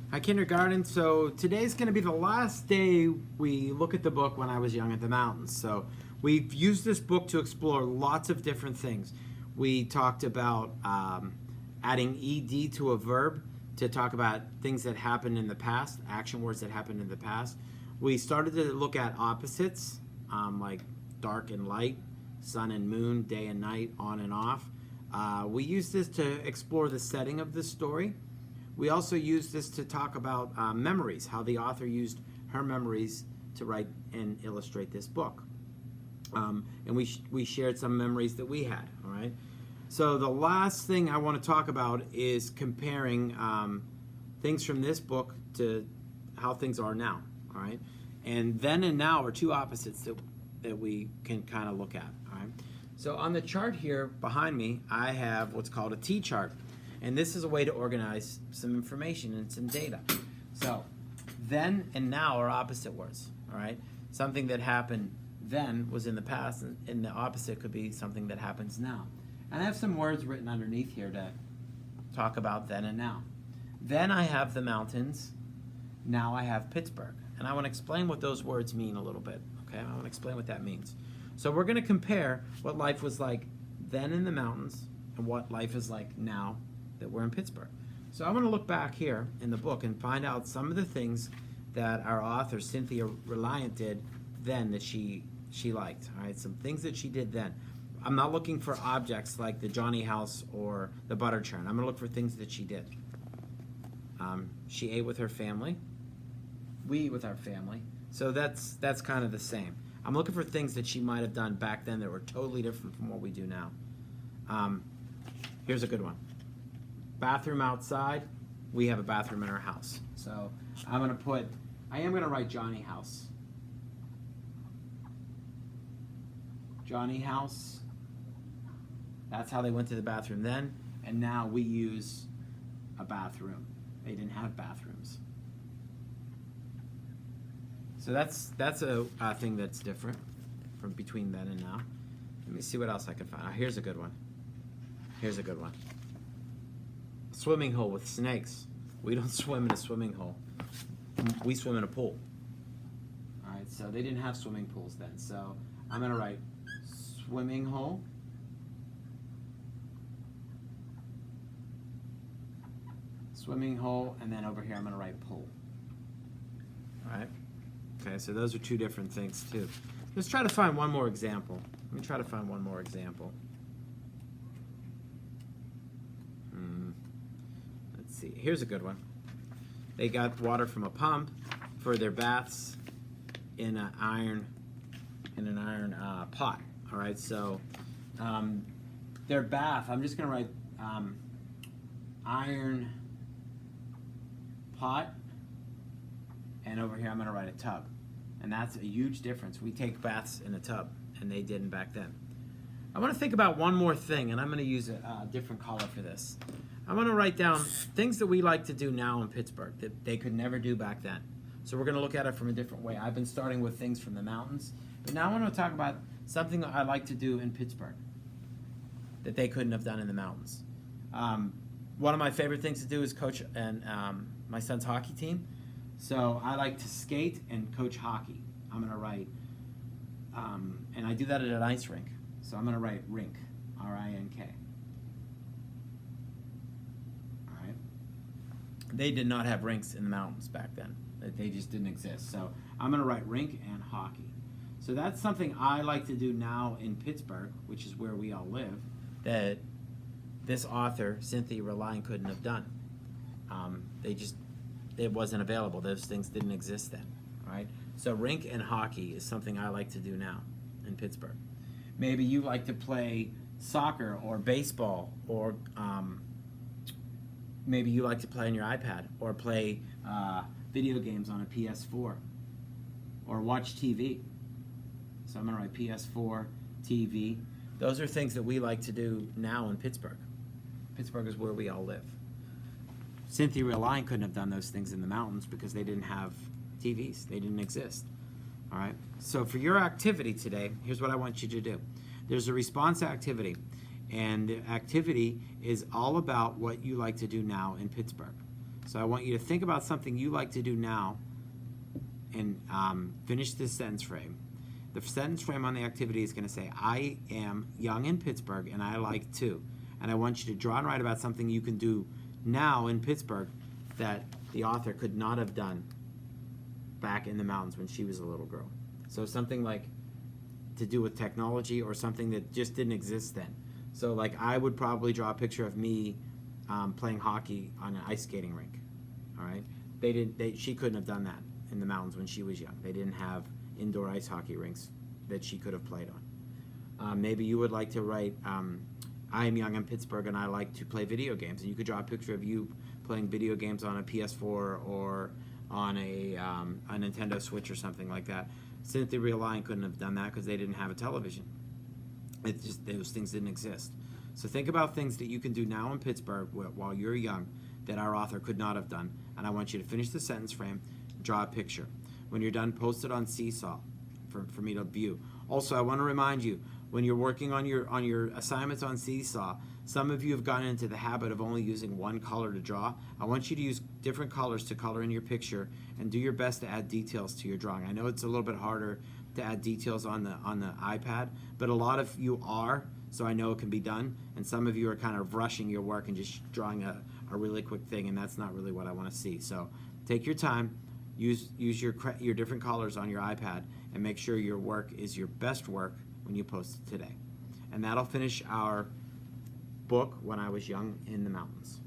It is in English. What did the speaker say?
Hi, kindergarten. So today's going to be the last day we look at the book When I Was Young at the Mountains. So we've used this book to explore lots of different things. We talked about adding ed to a verb to talk about things that happened in the past, action words that happened in the past. We started to look at opposites, like dark and light, sun and moon, day and night, on and off. We used this to explore the setting of the story. We also used this to talk about memories, how the author used her memories to write and illustrate this book. And we shared some memories that we had, all right? So the last thing I want to talk about is comparing things from this book to how things are now, all right? And then and now are two opposites that we can kind of look at, all right? So on the chart here behind me, I have what's called a T-chart. And this is a way to organize some information and some data. So, then and now are opposite words, all right? Something that happened then was in the past, and the opposite could be something that happens now. And I have some words written underneath here to talk about then and now. Then I have the mountains, now I have Pittsburgh. And I want to explain what those words mean a little bit, okay? I want to explain what that means. So we're going to compare what life was like then in the mountains and what life is like now that we're in Pittsburgh. So I'm going to look back here in the book and find out some of the things that our author, Cynthia Reliant, did then that she liked. All right, some things that she did then. I'm not looking for objects like the Johnny house or the butter churn. I'm going to look for things that she did. She ate with her family. We eat with our family. So that's kind of the same. I'm looking for things that she might have done back then that were totally different from what we do now. Here's a good one. Bathroom outside, we have a bathroom in our house. So I am going to write Johnny house. Johnny house, that's how they went to the bathroom then, and now we use a bathroom. They didn't have bathrooms. So that's a thing that's different from between then and now. Let me see what else I can find. Here's a good one. Here's a good one. Swimming hole with snakes. We don't swim in a swimming hole. We swim in a pool. All right, so they didn't have swimming pools then. So I'm going to write swimming hole. Swimming hole, and then over here I'm going to write pool. All right? Okay, so those are two different things too. Let's try to find one more example. Let me try to find one more example. See, here's a good one. They got water from a pump for their baths in an iron pot. All right, so their bath. I'm just gonna write iron pot, and over here I'm gonna write a tub, and that's a huge difference. We take baths in a tub, and they didn't back then. I want to think about one more thing, and I'm going to use a different color for this. I'm going to write down things that we like to do now in Pittsburgh that they could never do back then. So we're going to look at it from a different way. I've been starting with things from the mountains, but now I want to talk about something that I like to do in Pittsburgh that they couldn't have done in the mountains. One of my favorite things to do is coach my son's hockey team. So I like to skate and coach hockey. I'm going to write, and I do that at an ice rink. So I'm going to write rink, R-I-N-K. All right. They did not have rinks in the mountains back then. They just didn't exist. So I'm going to write rink and hockey. So that's something I like to do now in Pittsburgh, which is where we all live, that this author, Cynthia Reliant, couldn't have done. It wasn't available. Those things didn't exist then. All right. So rink and hockey is something I like to do now in Pittsburgh. Maybe you like to play soccer or baseball, or maybe you like to play on your iPad or play video games on a PS4 or watch TV. So I'm going to write PS4, TV. Those are things that we like to do now in Pittsburgh. Pittsburgh is where we all live. Cynthia Reliant couldn't have done those things in the mountains because they didn't have TVs. They didn't exist. All right, so for your activity today, here's what I want you to do. There's a response activity, and the activity is all about what you like to do now in Pittsburgh. So I want you to think about something you like to do now and finish this sentence frame. The sentence frame on the activity is going to say, I am young in Pittsburgh and I like to. And I want you to draw and write about something you can do now in Pittsburgh that the author could not have done back in the mountains when she was a little girl. So something like to do with technology or something that just didn't exist then. So like I would probably draw a picture of me playing hockey on an ice skating rink. All right, she couldn't have done that in the mountains when she was young. They didn't have indoor ice hockey rinks that she could have played on. Maybe you would like to write, I am young in Pittsburgh and I like to play video games. And you could draw a picture of you playing video games on a PS4 or on a Nintendo Switch or something like that. Cynthia Reliant couldn't have done that because they didn't have a television. It just, those things didn't exist. So think about things that you can do now in Pittsburgh while you're young that our author could not have done. And I want you to finish the sentence frame, draw a picture. When you're done, post it on Seesaw for me to view. Also, I want to remind you, when you're working on your assignments on Seesaw, some of you have gotten into the habit of only using one color to draw. I want you to use different colors to color in your picture and do your best to add details to your drawing. I know it's a little bit harder to add details on the iPad, but a lot of you are, so I know it can be done. And some of you are kind of rushing your work and just drawing a really quick thing, and that's not really what I want to see. So take your time, use your different colors on your iPad, and make sure your work is your best work when you post it today. And that'll finish our book, When I Was Young in the Mountains.